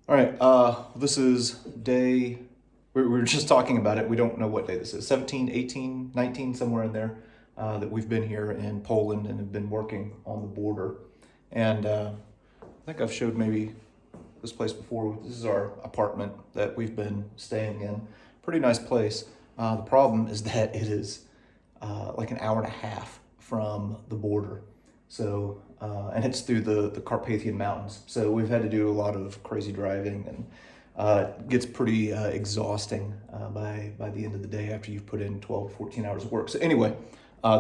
All right, this is day, we were just talking about it. We don't know what day this is, 17, 18, 19, somewhere in there, that we've been here in Poland and have been working on the border. And I think I've showed maybe this place before. This is our apartment that we've been staying in. Pretty nice place. The problem is that it is like an hour and a half from the border. So, and it's through the Carpathian Mountains. So we've had to do a lot of crazy driving, and it gets pretty exhausting by the end of the day after you've put in 12 to 14 hours of work. So anyway,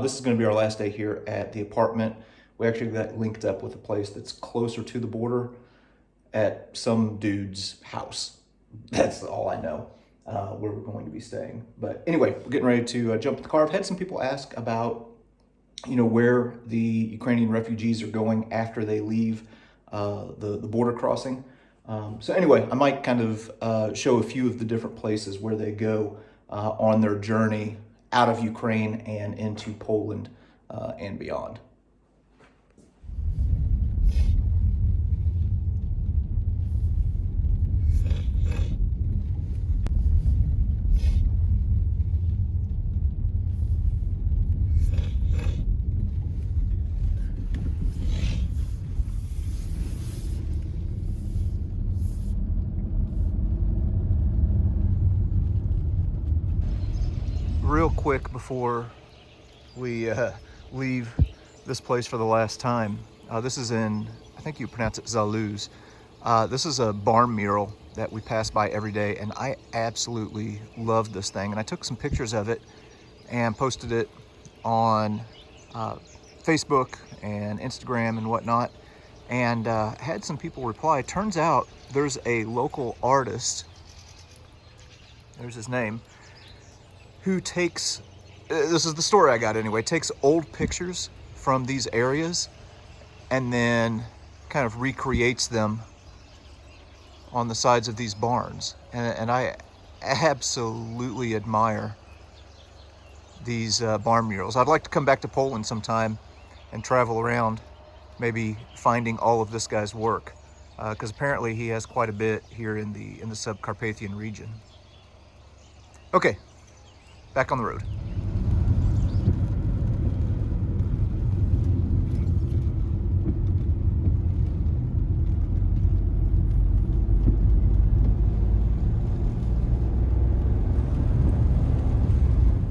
this is going to be our last day here at the apartment. We actually got linked up with a place that's closer to the border at some dude's house. That's all I know where we're going to be staying. But anyway, we're getting ready to jump in the car. I've had some people ask about, where the Ukrainian refugees are going after they leave the border crossing. So anyway, I might kind of show a few of the different places where they go on their journey out of Ukraine and into Poland and beyond. Real quick before we leave this place for the last time, this is in, I think you pronounce it Zaluz. This is a barn mural that we pass by every day, and I absolutely love this thing. And I took some pictures of it and posted it on Facebook and Instagram and whatnot, and had some people reply. Turns out there's a local artist, there's his name, who takes, this is the story I got anyway, takes old pictures from these areas and then kind of recreates them on the sides of these barns. And I absolutely admire these barn murals. I'd like to come back to Poland sometime and travel around, maybe finding all of this guy's work, because apparently he has quite a bit here in the Subcarpathian region. Okay, back on the road.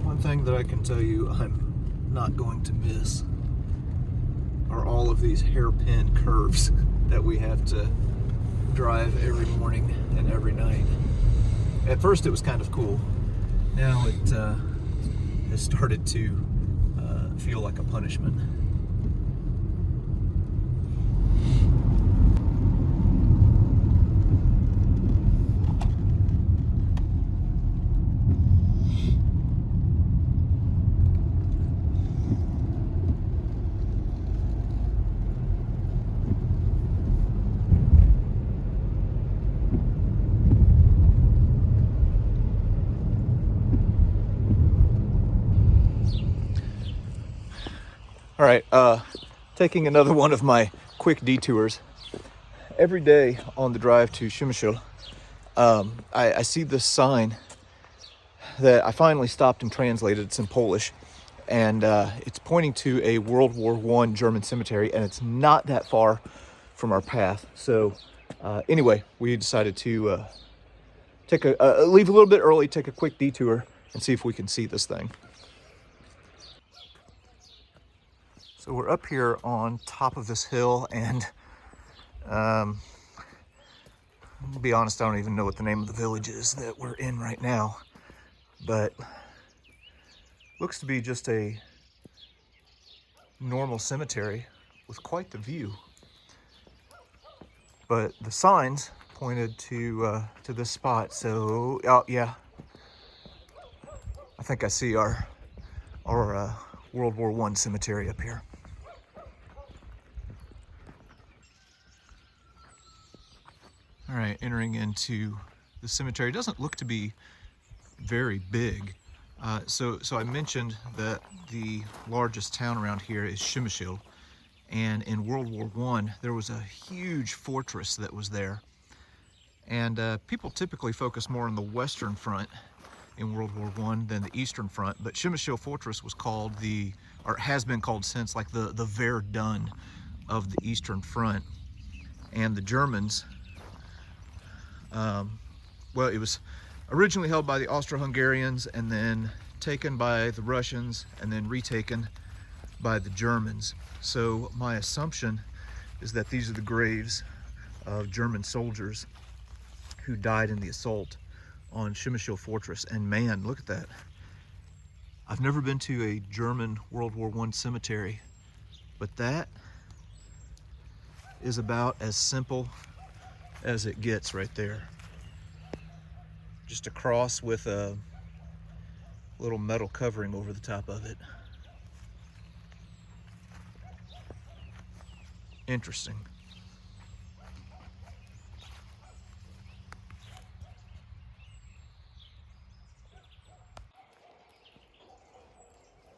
One thing that I can tell you I'm not going to miss are all of these hairpin curves that we have to drive every morning and every night. At first it was kind of cool. Now it has started to feel like a punishment. All right, taking another one of my quick detours. Every day on the drive to Przemysl, I see this sign that I finally stopped and translated. It's in Polish, and it's pointing to a World War I German cemetery, and it's not that far from our path. So anyway, we decided to take leave a little bit early, take a quick detour, and see if we can see this thing. So we're up here on top of this hill, and to be honest, I don't even know what the name of the village is that we're in right now, but looks to be just a normal cemetery with quite the view. But the signs pointed to this spot, so yeah, I think I see our World War I cemetery up here. All right, entering into the cemetery. It doesn't look to be very big. So I mentioned that the largest town around here is Przemysl, and in World War I, there was a huge fortress that was there. And people typically focus more on the Western Front in World War I than the Eastern Front, but Przemysl Fortress was called or has been called since, like the Verdun of the Eastern Front. And the Germans, well, it was originally held by the Austro-Hungarians and then taken by the Russians and then retaken by the Germans. So my assumption is that these are the graves of German soldiers who died in the assault on Przemysl Fortress. And man, look at that. I've never been to a German World War I cemetery, but that is about as simple as it gets right there. Just a cross with a little metal covering over the top of it. Interesting.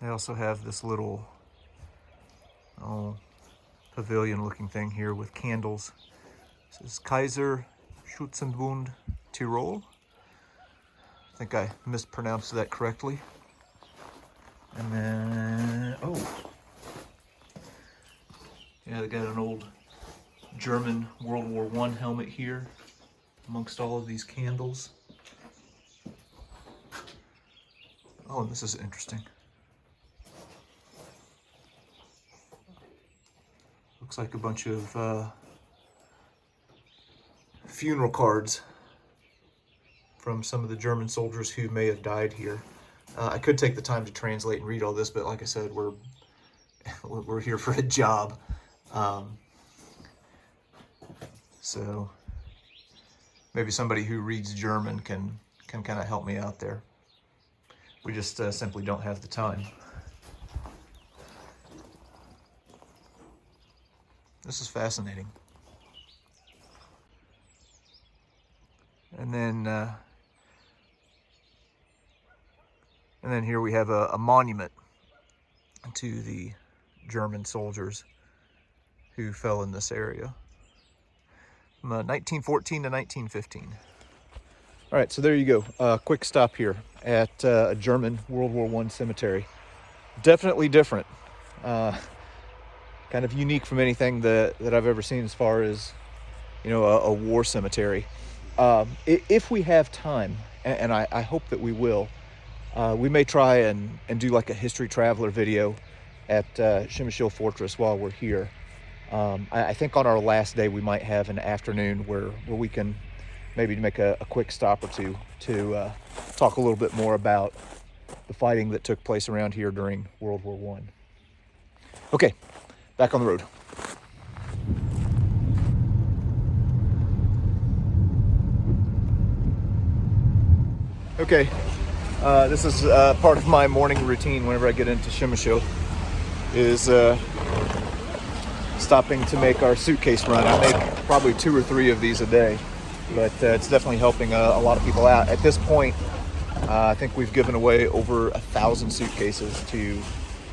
They also have this little pavilion looking thing here with candles. This is Kaiser Schützenbund Tirol. I think I mispronounced that correctly. And then, yeah, they got an old German World War I helmet here amongst all of these candles. Oh, and this is interesting. Looks like a bunch of funeral cards from some of the German soldiers who may have died here. I could take the time to translate and read all this, but like I said, we're here for a job. So maybe somebody who reads German can kind of help me out there. We just simply don't have the time. This is fascinating. And then here we have a monument to the German soldiers who fell in this area from 1914 to 1915. All right, so there you go. Quick stop here at a German World War I cemetery. Definitely different. Kind of unique from anything that I've ever seen as far as, you know, a war cemetery. If we have time, and I hope that we will, we may try and do like a history traveler video at Przemysl Fortress while we're here. I think on our last day we might have an afternoon where we can maybe make a quick stop or two to talk a little bit more about the fighting that took place around here during World War I. Okay, back on the road. Okay, this is part of my morning routine whenever I get into Przemysl, is stopping to make our suitcase run. I make probably 2 or 3 of these a day, but it's definitely helping a lot of people out. At this point, I think we've given away over 1,000 suitcases to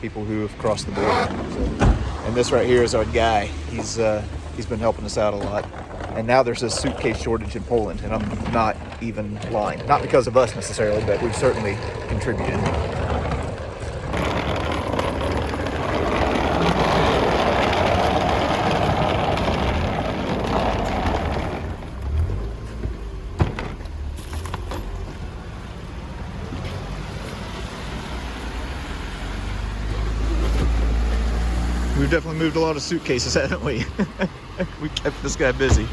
people who have crossed the border. So, and this right here is our guy. He's been helping us out a lot. And now there's a suitcase shortage in Poland, and I'm not even lying. Not because of us necessarily, but we've certainly contributed. We've definitely moved a lot of suitcases, haven't we? We kept this guy busy.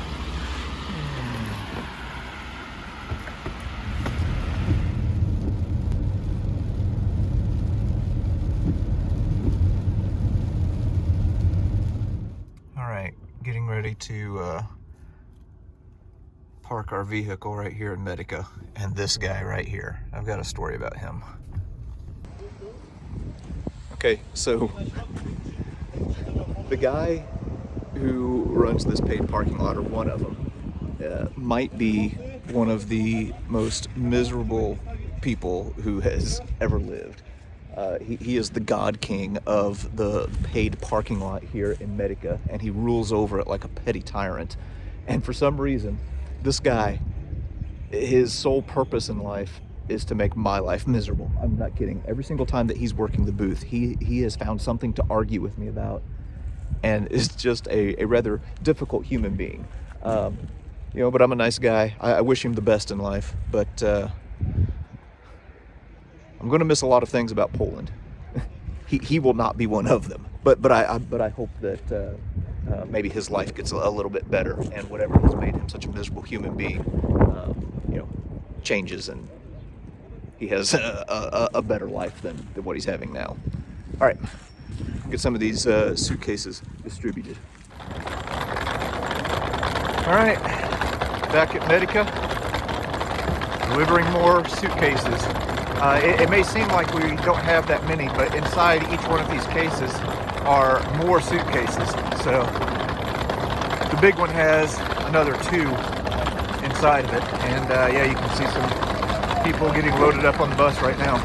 All right, getting ready to park our vehicle right here in Medica. And this guy right here, I've got a story about him. Okay, so the guy who runs this paid parking lot, or one of them, might be one of the most miserable people who has ever lived. He is the god king of the paid parking lot here in Medica, and he rules over it like a petty tyrant. And for some reason, This guy, his sole purpose in life is to make my life miserable. I'm not kidding. Every single time that he's working the booth, he has found something to argue with me about, and is just a rather difficult human being. You know, but I'm a nice guy. I wish him the best in life, but I'm going to miss a lot of things about Poland. He will not be one of them. But I hope that maybe his life gets a little bit better, and whatever has made him such a miserable human being, you know, changes, and he has a better life than what he's having now. All right, get some of these suitcases distributed. All right, back at Medica, delivering more suitcases. It may seem like we don't have that many, but inside each one of these cases are more suitcases. So the big one has another 2 inside of it. And yeah, you can see some people getting loaded up on the bus right now.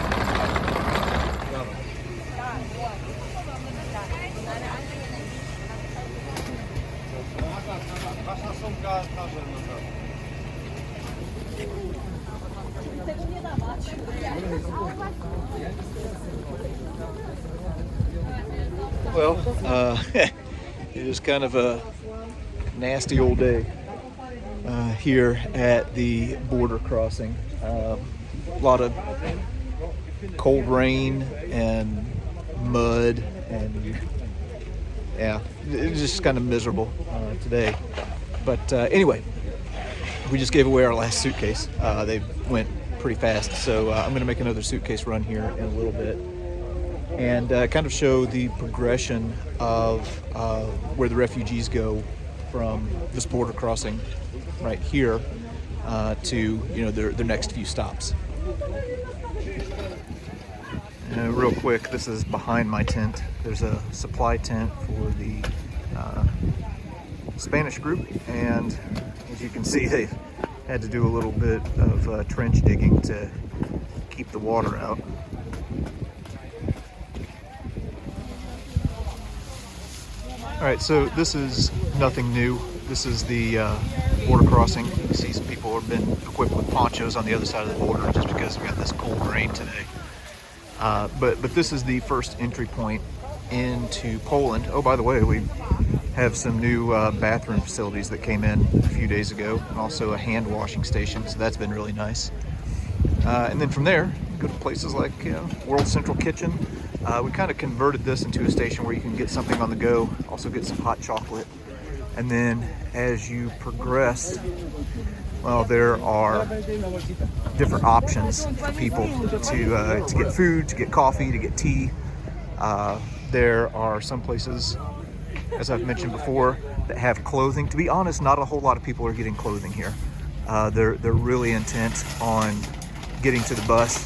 Well, it is kind of a nasty old day here at the border crossing. A lot of cold rain and mud, and yeah, it's just kind of miserable today. But anyway, we just gave away our last suitcase. They went pretty fast, so I'm going to make another suitcase run here in a little bit, and kind of show the progression of where the refugees go from this border crossing right here to, you know, their next few stops. Real quick, this is behind my tent. There's a supply tent for the Spanish group, and as you can see, they've had to do a little bit of trench digging to keep the water out. All right, so this is nothing new. This is the border crossing. You see some people have been equipped with ponchos on the other side of the border just because we got this cold rain today. But this is the first entry point into Poland. Oh, by the way, we have some new bathroom facilities that came in a few days ago, and also a hand washing station, so that's been really nice. And then from there, go to places like World Central Kitchen. We kind of converted this into a station where you can get something on the go, also get some hot chocolate. And then as you progress, well, there are different options for people to get food, to get coffee, to get tea. There are some places, as I've mentioned before, that have clothing. To be honest, not a whole lot of people are getting clothing here. They're really intent on getting to the bus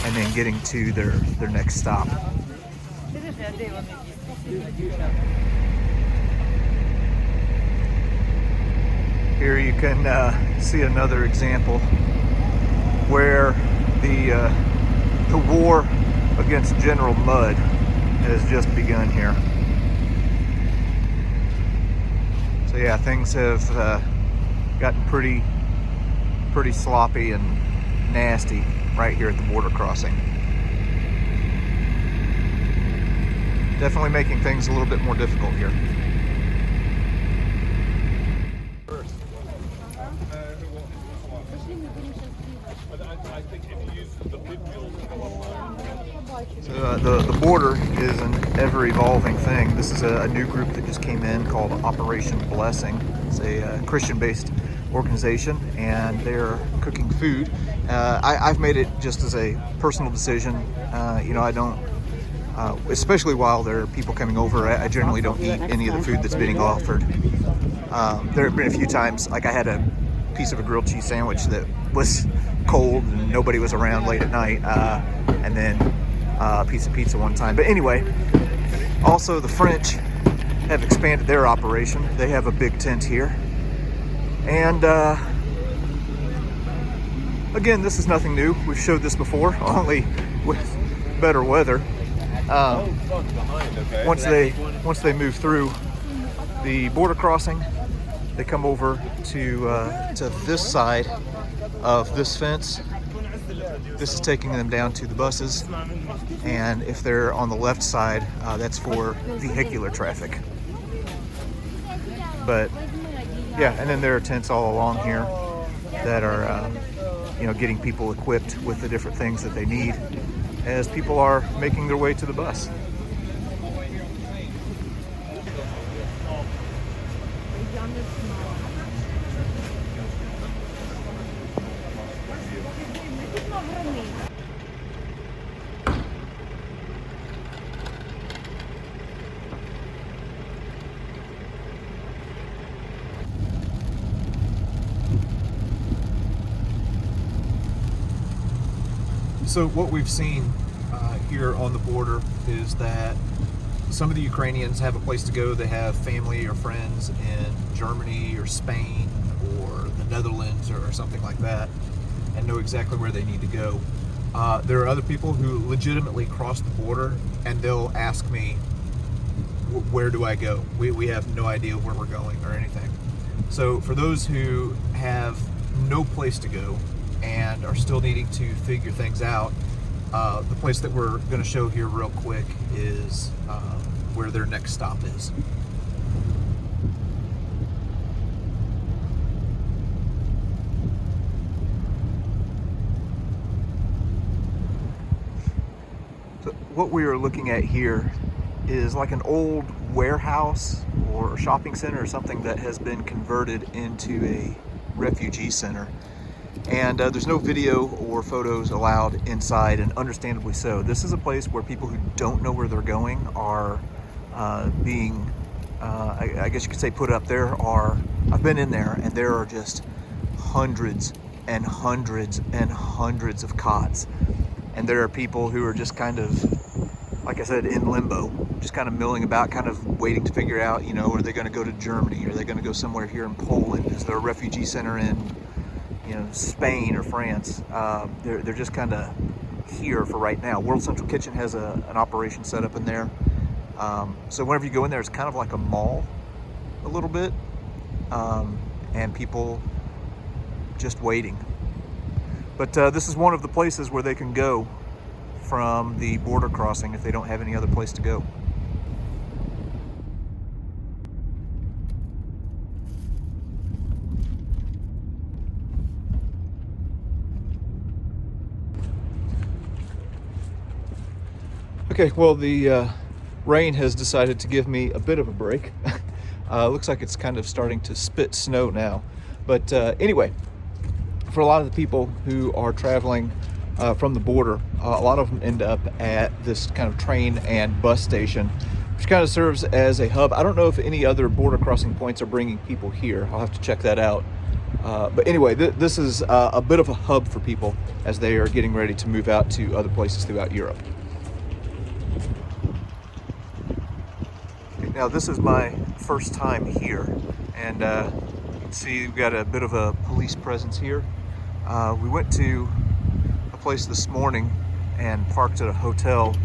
and then getting to their next stop. Here you can see another example where the war against General Mud has just begun here. So yeah, things have gotten pretty sloppy and nasty right here at the border crossing. Definitely making things a little bit more difficult here. So the border is an ever-evolving thing. This is a new group that just came in called Operation Blessing. It's a Christian-based organization, and they're cooking food. I've made it just as a personal decision. You know, I don't, especially while there are people coming over, I generally don't eat any of the food that's being offered. There have been a few times, like I had a piece of a grilled cheese sandwich that was cold and nobody was around late at night, and then a piece of pizza one time. But anyway, also the French have expanded their operation. They have a big tent here, and again, this is nothing new. We've showed this before, only with better weather. Once they move through the border crossing, They come over to this side of this fence. This is taking them down to the buses, and if they're on the left side, that's for vehicular traffic. But yeah, and then there are tents all along here that are getting people equipped with the different things that they need as people are making their way to the bus. So what we've seen here on the border is that some of the Ukrainians have a place to go. They have family or friends in Germany or Spain or the Netherlands or something like that, and know exactly where they need to go. There are other people who legitimately cross the border and they'll ask me, where do I go? We have no idea where we're going or anything. So for those who have no place to go and are still needing to figure things out, the place that we're going to show here real quick is where their next stop is. So what we are looking at here is like an old warehouse or shopping center or something that has been converted into a refugee center. And there's no video or photos allowed inside, and understandably so. This is a place where people who don't know where they're going are being, I guess you could say, put up. I've been in there, and there are just hundreds and hundreds and hundreds of cots. And there are people who are just kind of, like I said, in limbo, just kind of milling about, kind of waiting to figure out, are they going to go to Germany? Are they going to go somewhere here in Poland? Is there a refugee center in Spain or France? They're just kind of here for right now. World Central Kitchen has an operation set up in there. So whenever you go in there, it's kind of like a mall a little bit, and people just waiting. But this is one of the places where they can go from the border crossing if they don't have any other place to go. Okay, well, the rain has decided to give me a bit of a break. Looks like it's kind of starting to spit snow now. But anyway, for a lot of the people who are traveling from the border, a lot of them end up at this kind of train and bus station, which kind of serves as a hub. I don't know if any other border crossing points are bringing people here. I'll have to check that out. But anyway, this is a bit of a hub for people as they are getting ready to move out to other places throughout Europe. Now, this is my first time here, and you can see we've got a bit of a police presence here. We went to a place this morning and parked at a hotel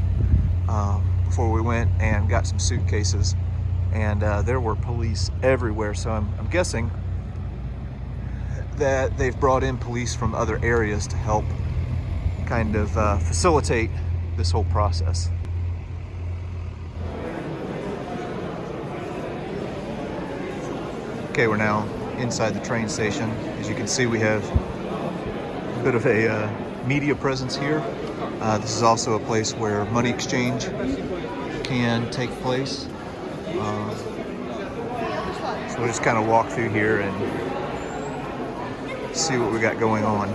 before we went and got some suitcases, and there were police everywhere. So I'm guessing that they've brought in police from other areas to help kind of facilitate this whole process. Okay, we're now inside the train station. As you can see, we have a bit of a media presence here. This is also a place where money exchange can take place. So we'll just kind of walk through here and see what we got going on.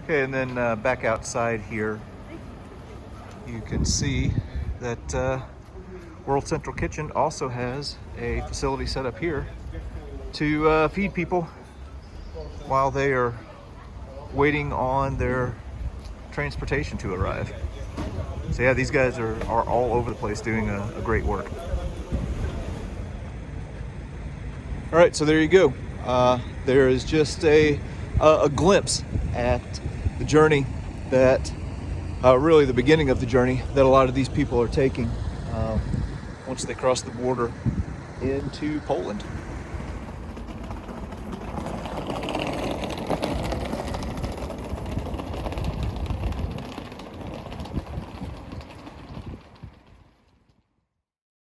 Okay, and then back outside here, you can see that World Central Kitchen also has a facility set up here to feed people while they are waiting on their transportation to arrive. So yeah, these guys are all over the place doing a great work. All right, so there you go. There is just a glimpse at the journey that, really the beginning of the journey that a lot of these people are taking once they cross the border into Poland.